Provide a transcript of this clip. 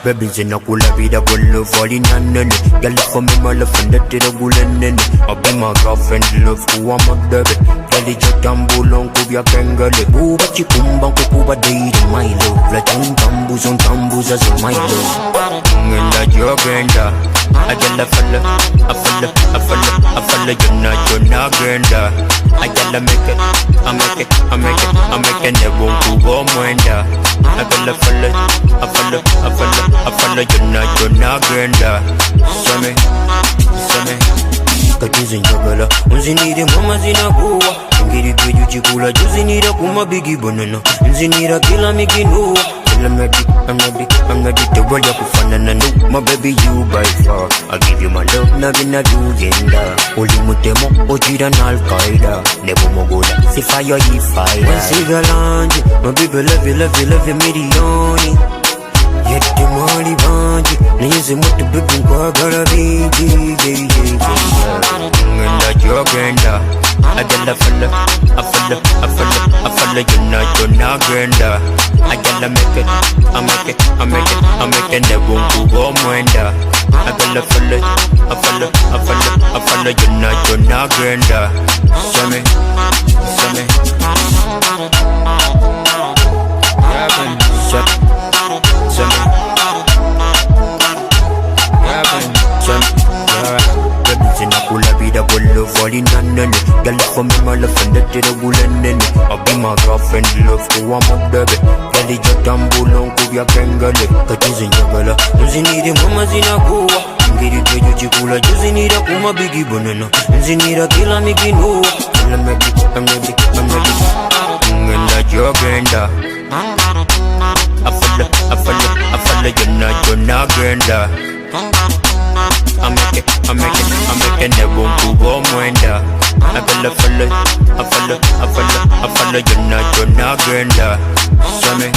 Baby zinakula vida kwelo falling nanene. Girl for me my love and that tira gulenene. I be my girlfriend love kuwa magdabe. Girl ijatambulo kubya kengele. Buba chikumbang kukuba date my love. La chantambuz on tambuz as my love. Ngenda jogenda. I get a fella, you're not granda. I gotta make it, I make it, never go mwenda. I get a fella, you're not granda. Same, kajuzi njagala, unzinire mama zinakuwa. Ngiri kweju chikula, juzinira kuma bigi banana. Nzinira kila mikinuwa. I'm ready to roll up kufanana no. My baby you by far. I'll give you my love, nagina dugenda. Oli mutemo, ojira na Al-Qaeda. Nebo mogola, si fire yi fire. Wansigalanje, my baby love you milioni. Yeti mali banji, nizi mutu bibi kwa gara biji. Ngenda jogenda. I get a fella, you're not granda. I gotta make it, I make it, never go mwenda. I get a fella, you're not granda. Same. Zinakula vida kwelo falling nanene. Girl for me my love and that tira gulenene. I be my girlfriend love kuwa magdabe. Girl ijatambulo kubya kengele. Kajuzi njagala, unzinire mama zinakuwa. Ngiri kweju chikula, juzinira kuma bigi banana. Nzinira kila mikinuwa. I'm ready. Ngenda jogenda. I fella, you're not granda. I make it, never go mwenda. I fella, you're not granda. Same.